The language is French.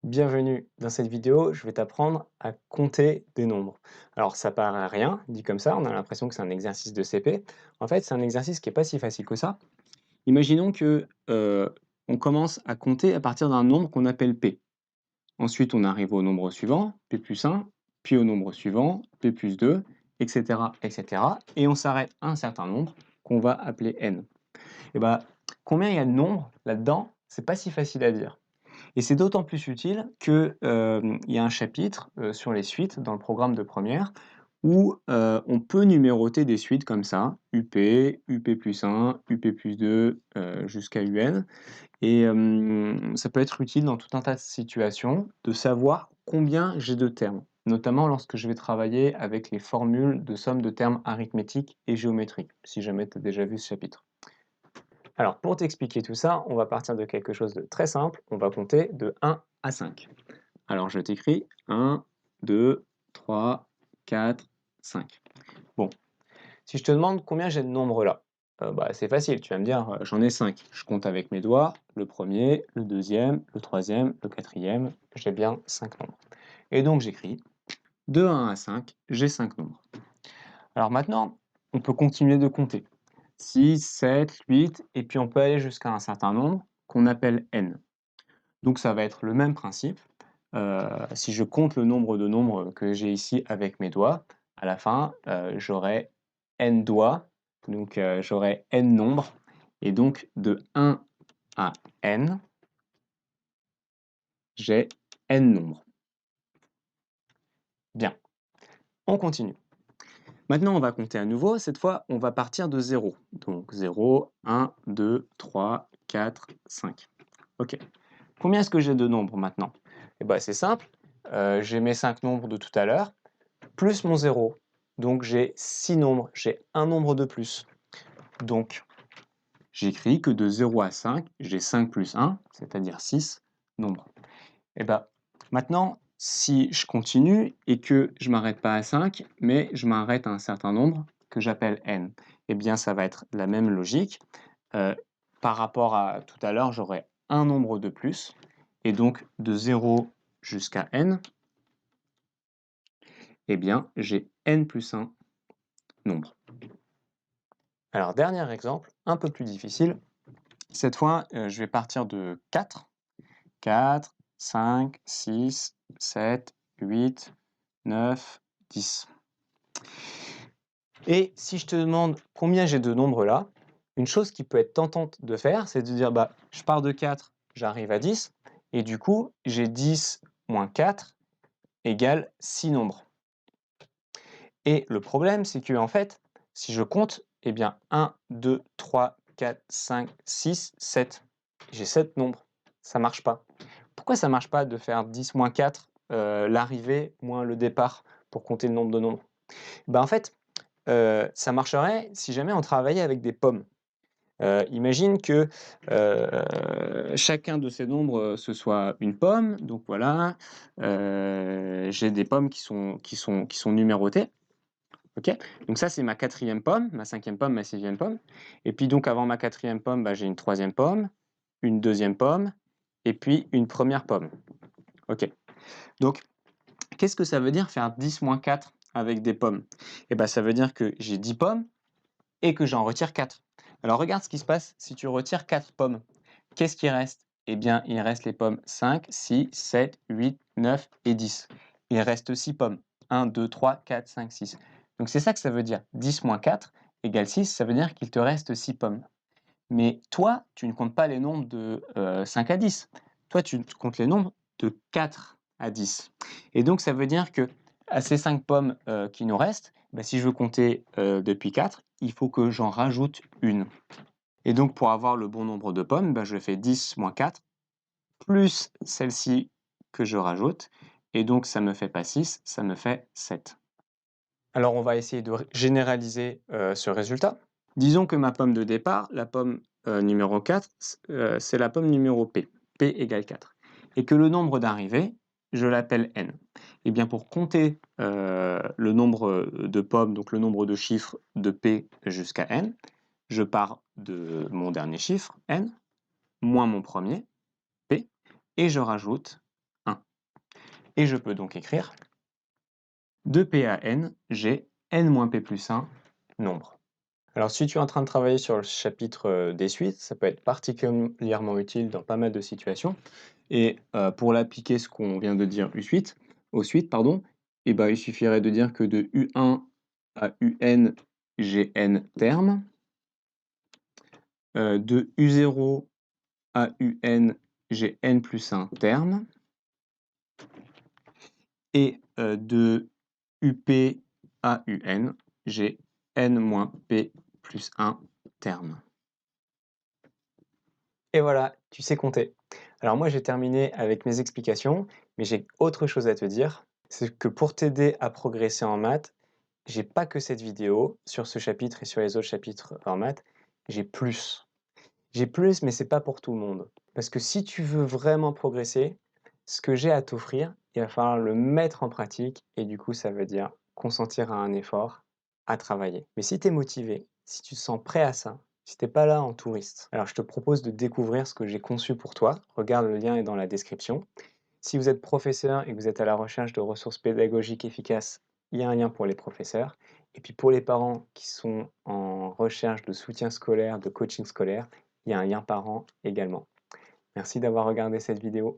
Bienvenue dans cette vidéo, je vais t'apprendre à compter des nombres. Alors ça paraît à rien, dit comme ça, on a l'impression que c'est un exercice de CP. En fait, c'est un exercice qui n'est pas si facile que ça. Imaginons que on commence à compter à partir d'un nombre qu'on appelle P. Ensuite, on arrive au nombre suivant, P plus 1, puis au nombre suivant, P plus 2, etc., etc. Et on s'arrête à un certain nombre qu'on va appeler N. Et ben, combien il y a de nombres là-dedans, c'est pas si facile à dire. Et c'est d'autant plus utile que, il y a un chapitre, sur les suites dans le programme de première où, on peut numéroter des suites comme ça, UP, UP+1, UP+2, jusqu'à UN et ça peut être utile dans tout un tas de situations de savoir combien j'ai de termes, notamment lorsque je vais travailler avec les formules de somme de termes arithmétiques et géométriques, si jamais tu as déjà vu ce chapitre. Alors, pour t'expliquer tout ça, on va partir de quelque chose de très simple. On va compter de 1 à 5. Alors, je t'écris 1, 2, 3, 4, 5. Bon, si je te demande combien j'ai de nombres là, c'est facile, tu vas me dire j'en ai 5. Je compte avec mes doigts, le premier, le deuxième, le troisième, le quatrième, j'ai bien 5 nombres. Et donc j'écris de 1 à 5, j'ai 5 nombres. Alors maintenant, on peut continuer de compter. 6, 7, 8, et puis on peut aller jusqu'à un certain nombre qu'on appelle n. Donc ça va être le même principe. Si je compte le nombre de nombres que j'ai ici avec mes doigts, à la fin, j'aurai n doigts, donc j'aurai n nombres, et donc de 1 à n, j'ai n nombres. Bien, on continue. Maintenant, on va compter à nouveau. Cette fois, on va partir de 0. Donc 0, 1, 2, 3, 4, 5. OK. Combien est-ce que j'ai de nombres maintenant? Eh ben, c'est simple. J'ai mes 5 nombres de tout à l'heure, plus mon 0. Donc j'ai 6 nombres. J'ai un nombre de plus. Donc, j'écris que de 0 à 5, j'ai 5 plus 1, c'est-à-dire 6 nombres. Et ben, maintenant, si je continue et que je ne m'arrête pas à 5, mais je m'arrête à un certain nombre que j'appelle n, eh bien, ça va être la même logique. Par rapport à tout à l'heure, j'aurai un nombre de plus. Et donc, de 0 jusqu'à n, eh bien, j'ai n plus 1 nombres. Alors, dernier exemple, un peu plus difficile. Cette fois, je vais partir de 4. 4, 5, 6, 7, 8, 9, 10. Et si je te demande combien j'ai de nombres là, une chose qui peut être tentante de faire, c'est de dire, je pars de 4, j'arrive à 10, et du coup, j'ai 10 moins 4 égale 6 nombres. Et le problème, c'est que en fait, si je compte, eh bien 1, 2, 3, 4, 5, 6, 7. J'ai 7 nombres. Ça marche pas. Pourquoi ça marche pas de faire 10 moins 4, l'arrivée moins le départ pour compter le nombre de nombres? En fait, ça marcherait si jamais on travaillait avec des pommes. Imagine que chacun de ces nombres, ce soit une pomme. Donc voilà, j'ai des pommes qui sont numérotées. OK? Donc ça, c'est ma quatrième pomme, ma cinquième pomme, ma sixième pomme. Et puis donc avant ma quatrième pomme, j'ai une troisième pomme, une deuxième pomme, et puis une première pomme. OK. Donc, qu'est-ce que ça veut dire faire 10 moins 4 avec des pommes? Eh ben, ça veut dire que j'ai 10 pommes et que j'en retire 4. Alors regarde ce qui se passe si tu retires 4 pommes. Qu'est-ce qui reste? Eh bien, il reste les pommes 5, 6, 7, 8, 9 et 10. Il reste 6 pommes. 1, 2, 3, 4, 5, 6. Donc c'est ça que ça veut dire. 10 moins 4 égale 6, ça veut dire qu'il te reste 6 pommes. Mais toi, tu ne comptes pas les nombres de 5 à 10. Toi, tu comptes les nombres de 4 à 10. Et donc, ça veut dire que à ces 5 pommes qui nous restent, si je veux compter depuis 4, il faut que j'en rajoute une. Et donc, pour avoir le bon nombre de pommes, je fais 10 moins 4, plus celle-ci que je rajoute. Et donc, ça ne me fait pas 6, ça me fait 7. Alors, on va essayer de généraliser ce résultat. Disons que ma pomme de départ, la pomme numéro 4, c'est la pomme numéro P. P égale 4. Et que le nombre d'arrivée, je l'appelle n. Et bien pour compter le nombre de pommes, donc le nombre de chiffres de P jusqu'à n, je pars de mon dernier chiffre, n, moins mon premier, P, et je rajoute 1. Et je peux donc écrire de P à N, j'ai N moins P plus 1 nombre. Alors si tu es en train de travailler sur le chapitre des suites, ça peut être particulièrement utile dans pas mal de situations. Et pour l'appliquer ce qu'on vient de dire aux suites, pardon, et ben, il suffirait de dire que de U1 à UN, j'ai N termes. De U0 à UN, j'ai N plus 1 termes. Et de UP à UN, j'ai N moins P plus 1 termes. Et voilà, tu sais compter. Alors moi, j'ai terminé avec mes explications, mais j'ai autre chose à te dire. C'est que pour t'aider à progresser en maths, j'ai pas que cette vidéo sur ce chapitre et sur les autres chapitres en maths, j'ai plus. J'ai plus, mais c'est pas pour tout le monde. Parce que si tu veux vraiment progresser, ce que j'ai à t'offrir, il va falloir le mettre en pratique et du coup, ça veut dire consentir à un effort, à travailler. Mais si tu es motivé, si tu te sens prêt à ça, si t'es pas là en touriste, alors je te propose de découvrir ce que j'ai conçu pour toi. Regarde, le lien est dans la description. Si vous êtes professeur et que vous êtes à la recherche de ressources pédagogiques efficaces, il y a un lien pour les professeurs. Et puis pour les parents qui sont en recherche de soutien scolaire, de coaching scolaire, il y a un lien parent également. Merci d'avoir regardé cette vidéo.